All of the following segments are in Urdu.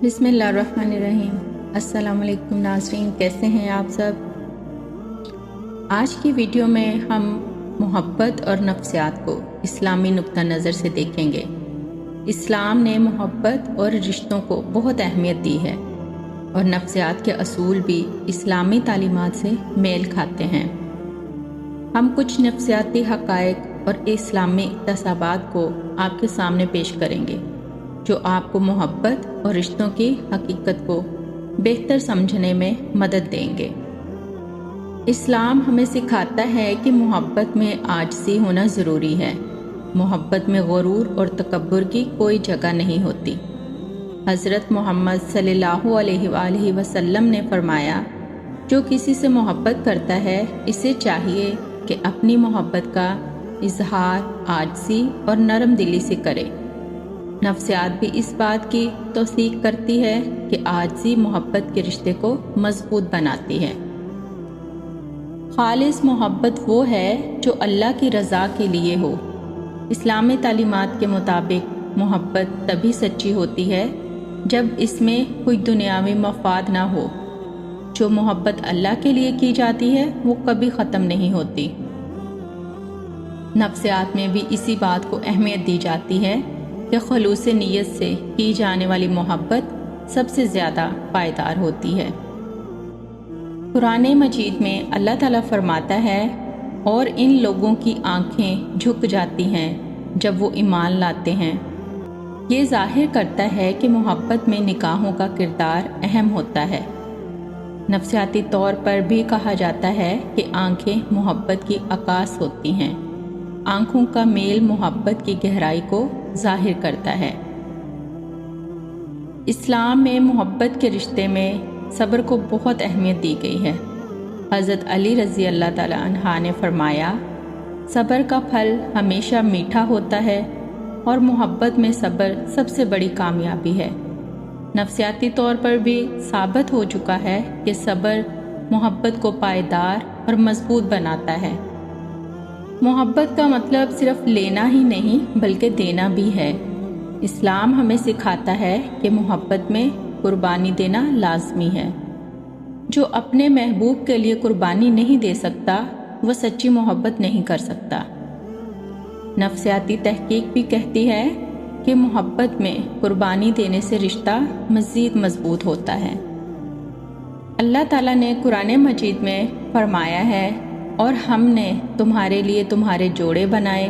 بسم اللہ الرحمن الرحیم۔ السلام علیکم ناظرین، کیسے ہیں آپ سب؟ آج کی ویڈیو میں ہم محبت اور نفسیات کو اسلامی نقطہ نظر سے دیکھیں گے۔ اسلام نے محبت اور رشتوں کو بہت اہمیت دی ہے اور نفسیات کے اصول بھی اسلامی تعلیمات سے میل کھاتے ہیں۔ ہم کچھ نفسیاتی حقائق اور اسلامی اقتصابات کو آپ کے سامنے پیش کریں گے جو آپ کو محبت اور رشتوں کی حقیقت کو بہتر سمجھنے میں مدد دیں گے۔ اسلام ہمیں سکھاتا ہے کہ محبت میں عاجزی ہونا ضروری ہے۔ محبت میں غرور اور تکبر کی کوئی جگہ نہیں ہوتی۔ حضرت محمد صلی اللہ علیہ وآلہ وسلم نے فرمایا، جو کسی سے محبت کرتا ہے اسے چاہیے کہ اپنی محبت کا اظہار عاجزی اور نرم دلی سے کرے۔ نفسیات بھی اس بات کی توثیق کرتی ہے کہ عاجزی محبت کے رشتے کو مضبوط بناتی ہے۔ خالص محبت وہ ہے جو اللہ کی رضا کے لیے ہو۔ اسلامی تعلیمات کے مطابق محبت تبھی سچی ہوتی ہے جب اس میں کوئی دنیاوی مفاد نہ ہو۔ جو محبت اللہ کے لیے کی جاتی ہے وہ کبھی ختم نہیں ہوتی۔ نفسیات میں بھی اسی بات کو اہمیت دی جاتی ہے کہ خلوص نیت سے کی جانے والی محبت سب سے زیادہ پائیدار ہوتی ہے۔ قرآن مجید میں اللہ تعالیٰ فرماتا ہے، اور ان لوگوں کی آنکھیں جھک جاتی ہیں جب وہ ایمان لاتے ہیں۔ یہ ظاہر کرتا ہے کہ محبت میں نگاہوں کا کردار اہم ہوتا ہے۔ نفسیاتی طور پر بھی کہا جاتا ہے کہ آنکھیں محبت کی عکاس ہوتی ہیں۔ آنکھوں کا میل محبت کی گہرائی کو ظاہر کرتا ہے۔ اسلام میں محبت کے رشتے میں صبر کو بہت اہمیت دی گئی ہے۔ حضرت علی رضی اللہ تعالیٰ عنہ نے فرمایا، صبر کا پھل ہمیشہ میٹھا ہوتا ہے اور محبت میں صبر سب سے بڑی کامیابی ہے۔ نفسیاتی طور پر بھی ثابت ہو چکا ہے کہ صبر محبت کو پائیدار اور مضبوط بناتا ہے۔ محبت کا مطلب صرف لینا ہی نہیں بلکہ دینا بھی ہے۔ اسلام ہمیں سکھاتا ہے کہ محبت میں قربانی دینا لازمی ہے۔ جو اپنے محبوب کے لیے قربانی نہیں دے سکتا وہ سچی محبت نہیں کر سکتا۔ نفسیاتی تحقیق بھی کہتی ہے کہ محبت میں قربانی دینے سے رشتہ مزید مضبوط ہوتا ہے۔ اللہ تعالیٰ نے قرآن مجید میں فرمایا ہے، اور ہم نے تمہارے لیے تمہارے جوڑے بنائے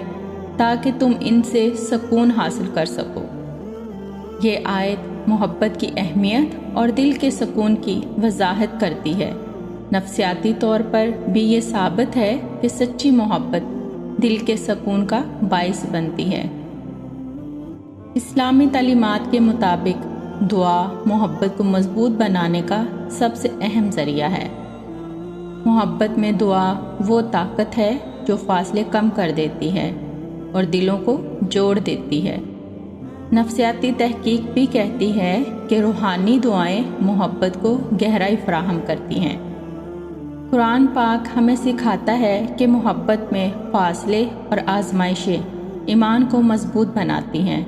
تاکہ تم ان سے سکون حاصل کر سکو۔ یہ آیت محبت کی اہمیت اور دل کے سکون کی وضاحت کرتی ہے۔ نفسیاتی طور پر بھی یہ ثابت ہے کہ سچی محبت دل کے سکون کا باعث بنتی ہے۔ اسلامی تعلیمات کے مطابق دعا محبت کو مضبوط بنانے کا سب سے اہم ذریعہ ہے۔ محبت میں دعا وہ طاقت ہے جو فاصلے کم کر دیتی ہے اور دلوں کو جوڑ دیتی ہے۔ نفسیاتی تحقیق بھی کہتی ہے کہ روحانی دعائیں محبت کو گہرائی فراہم کرتی ہیں۔ قرآن پاک ہمیں سکھاتا ہے کہ محبت میں فاصلے اور آزمائشیں ایمان کو مضبوط بناتی ہیں۔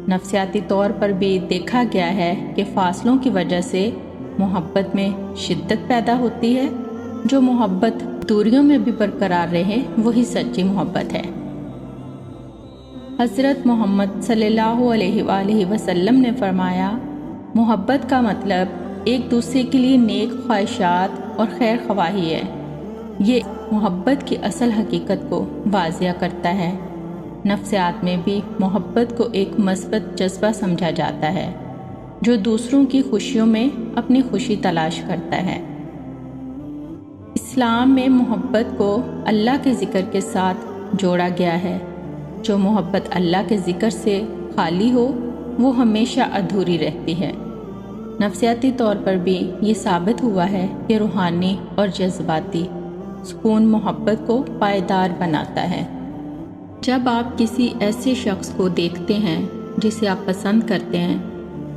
نفسیاتی طور پر بھی دیکھا گیا ہے کہ فاصلوں کی وجہ سے محبت میں شدت پیدا ہوتی ہے۔ جو محبت دوریوں میں بھی برقرار رہے وہی سچی محبت ہے۔ حضرت محمد صلی اللہ علیہ وآلہ وسلم نے فرمایا، محبت کا مطلب ایک دوسرے کے لیے نیک خواہشات اور خیر خواہی ہے۔ یہ محبت کی اصل حقیقت کو واضح کرتا ہے۔ نفسیات میں بھی محبت کو ایک مثبت جذبہ سمجھا جاتا ہے جو دوسروں کی خوشیوں میں اپنی خوشی تلاش کرتا ہے۔ اسلام میں محبت کو اللہ کے ذکر کے ساتھ جوڑا گیا ہے۔ جو محبت اللہ کے ذکر سے خالی ہو وہ ہمیشہ ادھوری رہتی ہے۔ نفسیاتی طور پر بھی یہ ثابت ہوا ہے کہ روحانی اور جذباتی سکون محبت کو پائیدار بناتا ہے۔ جب آپ کسی ایسے شخص کو دیکھتے ہیں جسے آپ پسند کرتے ہیں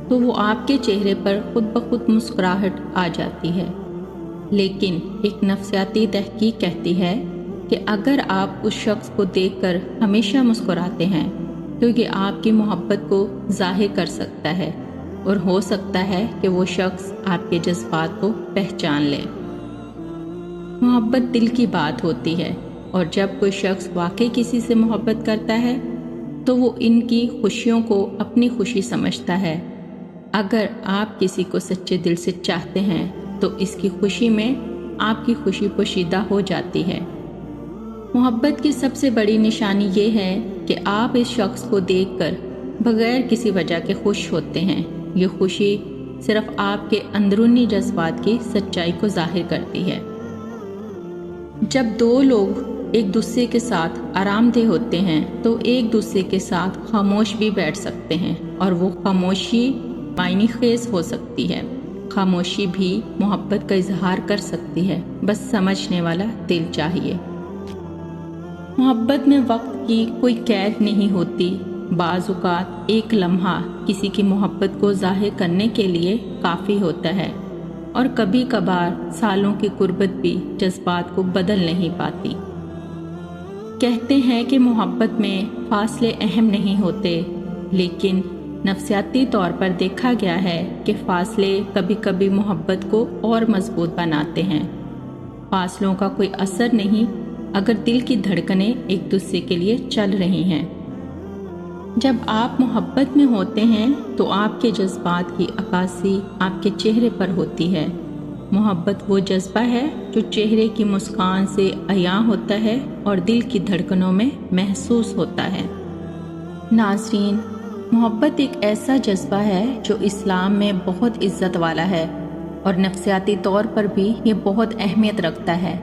تو وہ آپ کے چہرے پر خود بخود مسکراہٹ آ جاتی ہے۔ لیکن ایک نفسیاتی تحقیق کہتی ہے کہ اگر آپ اس شخص کو دیکھ کر ہمیشہ مسکراتے ہیں تو یہ آپ کی محبت کو ظاہر کر سکتا ہے اور ہو سکتا ہے کہ وہ شخص آپ کے جذبات کو پہچان لے۔ محبت دل کی بات ہوتی ہے، اور جب کوئی شخص واقعی کسی سے محبت کرتا ہے تو وہ ان کی خوشیوں کو اپنی خوشی سمجھتا ہے۔ اگر آپ کسی کو سچے دل سے چاہتے ہیں تو اس کی خوشی میں آپ کی خوشی پوشیدہ ہو جاتی ہے۔ محبت کی سب سے بڑی نشانی یہ ہے کہ آپ اس شخص کو دیکھ کر بغیر کسی وجہ کے خوش ہوتے ہیں۔ یہ خوشی صرف آپ کے اندرونی جذبات کی سچائی کو ظاہر کرتی ہے۔ جب دو لوگ ایک دوسرے کے ساتھ آرام دہ ہوتے ہیں تو ایک دوسرے کے ساتھ خاموش بھی بیٹھ سکتے ہیں، اور وہ خاموشی معنی خیز ہو سکتی ہے۔ خاموشی بھی محبت کا اظہار کر سکتی ہے، بس سمجھنے والا دل چاہیے۔ محبت میں وقت کی کوئی قید نہیں ہوتی۔ بعض اوقات ایک لمحہ کسی کی محبت کو ظاہر کرنے کے لیے کافی ہوتا ہے، اور کبھی کبھار سالوں کی قربت بھی جذبات کو بدل نہیں پاتی۔ کہتے ہیں کہ محبت میں فاصلے اہم نہیں ہوتے، لیکن نفسیاتی طور پر دیکھا گیا ہے کہ فاصلے کبھی کبھی محبت کو اور مضبوط بناتے ہیں۔ فاصلوں کا کوئی اثر نہیں اگر دل کی دھڑکنیں ایک دوسرے کے لیے چل رہی ہیں۔ جب آپ محبت میں ہوتے ہیں تو آپ کے جذبات کی عکاسی آپ کے چہرے پر ہوتی ہے۔ محبت وہ جذبہ ہے جو چہرے کی مسکان سے عیاں ہوتا ہے اور دل کی دھڑکنوں میں محسوس ہوتا ہے۔ ناظرین، محبت ایک ایسا جذبہ ہے جو اسلام میں بہت عزت والا ہے، اور نفسیاتی طور پر بھی یہ بہت اہمیت رکھتا ہے۔